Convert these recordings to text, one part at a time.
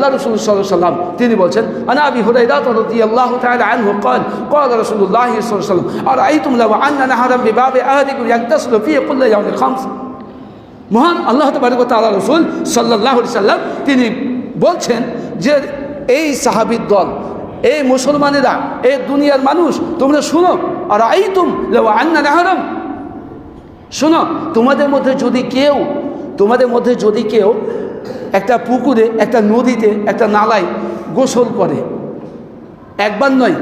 আল্লাহ রাসূল সাল্লাল্লাহু আলাইহি ওয়াসাল্লাম তিনি বলছেন, আনা আবি হুরায়রা রাদিয়াল্লাহু তাআলা আনহু قال قال رسول الله صلى الله عليه وسلم أرأيتم لو أن نهرا بباب أحدكم يغتسل فيه كل يوم خمس। মহান আল্লাহ তাবারক ওয়া তাআলা রাসূল সাল্লাল্লাহু আলাইহি ওয়াসাল্লাম তিনি বলছেন যে এই সাহাবীর দল, এই মুসলমানেরা, এই দুনিয়ার মানুষ, তোমরা শুনো, আরাইতুম লাউ আন্না নাহরাম, শোনো, তোমাদের মধ্যে যদি কেউ একটা পুকুরে, একটা নদীতে, একটা নালায় গোসল করে, একবার নয়,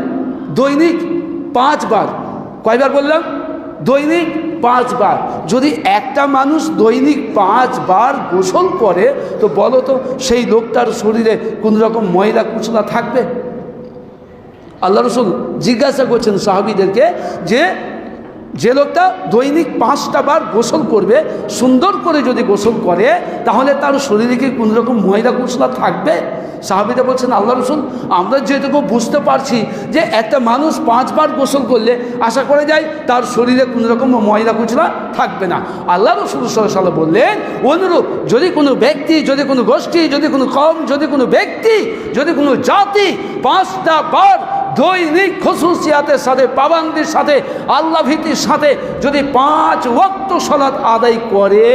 দৈনিক 5 বার। কয়বার বললাম? দৈনিক 5 বার। যদি একটা মানুষ দৈনিক 5 বার গোসল করে, তো বলো তো সেই লোকটার শরীরে কোন রকম ময়লা কুচলা থাকবে? আল্লাহ রাসূল জিজ্ঞাসা করছেন সাহাবীদেরকে যে লোকটা দৈনিক 5টা বার গোসল করবে, সুন্দর করে যদি গোসল করে, তাহলে তার শরীরে কি কোন রকম ময়লা কুচলা থাকবে? সাহাবীরা বলছেন, আল্লাহ রাসূল, আমরা যেটুকু বুঝতে পারছি যে একটা মানুষ 5 বার গোসল করলে আশা করে যায় তার শরীরে কোনো রকম ময়লা কুচলা থাকবে না। আল্লাহ রাসূল সাল্লাল্লাহু আলাইহি ওয়াসাল্লাম বললেন, অনুরূপ যদি কোনো ব্যক্তি, যদি কোনো গোষ্ঠী, যদি কোনো কওম, যদি কোনো ব্যক্তি, যদি কোনো জাতি 5টা বার দৈনিক খুশুসিয়াতের সাথে, পাবন্দির সাথে, আল্লাহ ভীতির সাথে যদি 5 ওয়াক্ত সালাত আদায় করে,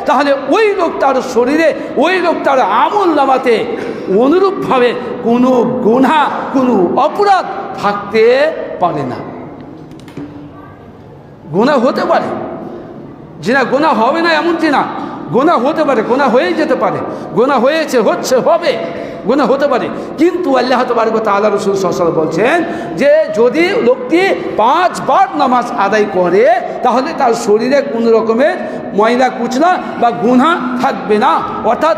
তাহলে ওই লোকটার শরীরে, ওই লোকটার আমলনামাতে অনুরূপভাবে কোনো গুনাহ, কোনো অপরাধ থাকতে পারে না। গুনাহ হতে পারে, যে না গুনাহ হবে না এমনটি না, গুনাহ হতে পারে, গুনাহ হয়ে যেতে পারে, গুনাহ হয়েছে, হচ্ছে, হবে, গুনাহ হতে পারে। কিন্তু আল্লাহ তাবারক ওয়া তাআলা রাসূল সাল্লাল্লাহু আলাইহি ওয়াসাল্লাম বলছেন যে যদি লোকটি 5 বার নামাজ আদায় করে, তাহলে তার শরীরে কোনো রকমের ময়লা কুচলা বা গুনাহ থাকবে না। অর্থাৎ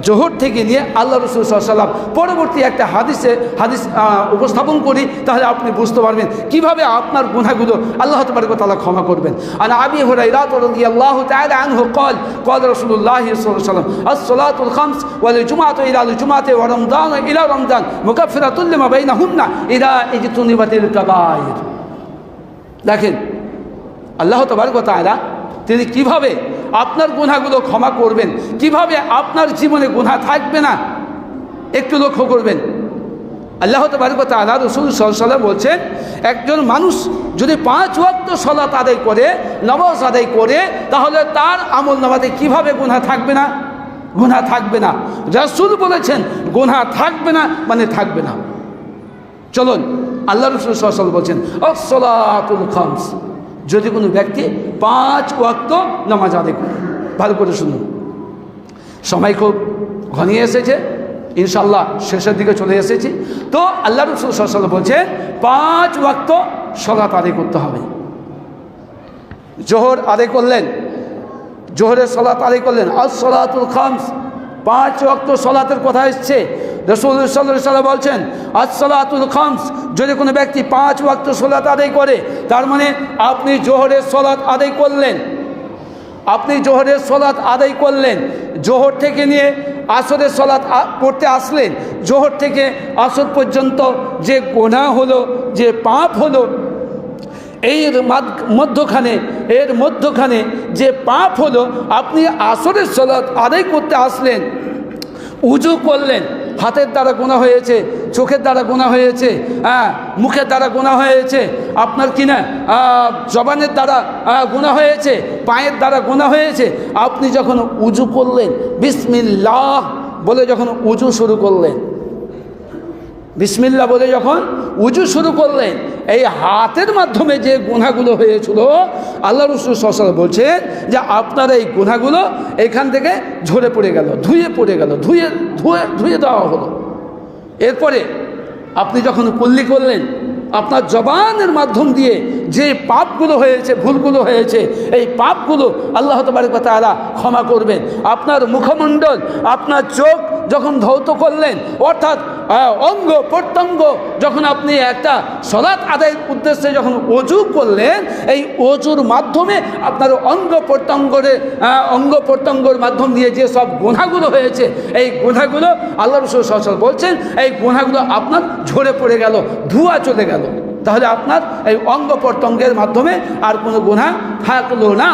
জোহর থেকে নিয়ে আল্লাহ রাসূল সাল্লাল্লাহু আলাইহি ওয়াসাল্লাম পরবর্তী একটা হাদিস উপস্থাপন করি, তাহলে আপনি বুঝতে পারবেন কিভাবে আপনার গুনাহগুলো আল্লাহ তাবারক ওয়া তাআলা ক্ষমা করবেন। আনা আবি হুরায়রা রাদিয়াল্লাহু তাআলা আনহু قال قال رسول الله صلى الله عليه وسلم الصلاة الخمس والجمعة إلى الجمعة ورمضان إلى رمضان مكفرة لما بينهن إذا اجتنبت الكبائر। দেখেন আল্লাহ তাবারক ওয়া তাআলা তিনি কিভাবে আপনার গুনাহগুলো ক্ষমা করবেন, কিভাবে আপনার জীবনে গুনাহ থাকবে না, একটু লক্ষ্য করবেন। আল্লাহ তাবারক ওয়া তাআলা রাসূল সাল্লাল্লাহু আলাইহি ওয়াসাল্লাম বলছেন, একজন মানুষ যদি 5 ওয়াক্ত সালাত আদায় করে, নামাজ আদায় করে, তাহলে তার আমলনামাতে কিভাবে গুনাহ থাকবে না? গুনাহ থাকবে না। রাসূল বলেছেন গুনাহ থাকবে না মানে থাকবে না। চলুন, আল্লাহ রাসূল সাল্লাল্লাহু আলাইহি ওয়াসাল্লাম বলছেন আস-সালাতুল খামস, যদি কোনো ব্যক্তি 5 ওয়াক্ত নামাজ আদায় করে। ভালো করে শুনুন, সময় খুব ঘনিয়ে এসেছে, ইনশাআল্লাহ শেষের দিকে চলে এসেছি। তো আল্লাহ রাসূল সাল্লাল্লাহু আলাইহি ওয়াসাল্লাম বলছেন 5 ওয়াক্ত সালাত আদায় করতে হবে। জোহর আদায় করলেন, জোহরের সালাত আদায় করলেন, আস-সালাতুল খামস, 5 ওয়াক্ত সালাতের কথা এসছে। রাসূল সাল্লাল্লাহু আলাইহি ওয়াসাল্লাম বলছেন আস-সালাতুল খামস, যদি কোনো ব্যক্তি 5 ওয়াক্ত সালাত আদায় করে, তার মানে আপনি জোহরের সালাত আদায় করলেন, আপনি জোহরের সালাত আদায় করলেন, জোহর থেকে নিয়ে আসরের সালাত পড়তে আসলেন, জোহর থেকে আসর পর্যন্ত যে গুনাহ হলো, যে পাপ হলো, এর মধ্যখানে যে পাপ হলো, আপনি আসরের সালাত আদায় করতে আসলেন, উজু করলেন, হাতের দ্বারা গুনাহ হয়েছে, চোখের দ্বারা গুনাহ হয়েছে, মুখের দ্বারা গুনাহ হয়েছে, আপনার কিনা জবানের দ্বারা গুনাহ হয়েছে, পায়ের দ্বারা গুনাহ হয়েছে। আপনি যখন উজু করলেন, বিসমিল্লাহ বলে যখন উজু শুরু করলেন, বিসমিল্লাহ বলে যখন উজু শুরু করলেন, এই হাতের মাধ্যমে যে গুনাহগুলো হয়েছিল, আল্লাহ রাসূল সাল্লাল্লাহু আলাইহি ওয়াসাল্লাম বলছেন যে আপনার এই গুনাহগুলো এখান থেকে ঝরে পড়ে গেল, ধুয়ে পড়ে গেল, ধুয়ে দেওয়া হলো। এরপরে আপনি যখন কুল্লি করলেন, আপনার জবানের মাধ্যম দিয়ে যে পাপগুলো হয়েছে, ভুলগুলো হয়েছে, এই পাপগুলো আল্লাহ তাবারক ওয়া তাআলা ক্ষমা করবেন। আপনার মুখমণ্ডল, আপনার চোখ যখন ধৌত করলেন, অর্থাৎ অঙ্গ প্রত্যঙ্গ যখন আপনি একটা সালাত আদায়ের উদ্দেশ্যে যখন ওযু করলেন, এই ওযুর মাধ্যমে আপনার অঙ্গ প্রত্যঙ্গের মাধ্যম দিয়ে যে সব গুনাহগুলো হয়েছে, এই গুনাহগুলো আল্লাহ রাসূল সাল্লাল্লাহু আলাইহি ওয়াসাল্লাম বলছেন এই গুনাহগুলো আপনার ঝরে পড়ে গেল, ধোঁয়া চলে গেল। তাহলে আপনার এই অঙ্গ প্রত্যঙ্গের মাধ্যমে আর কোনো গুনাহ থাকলো না।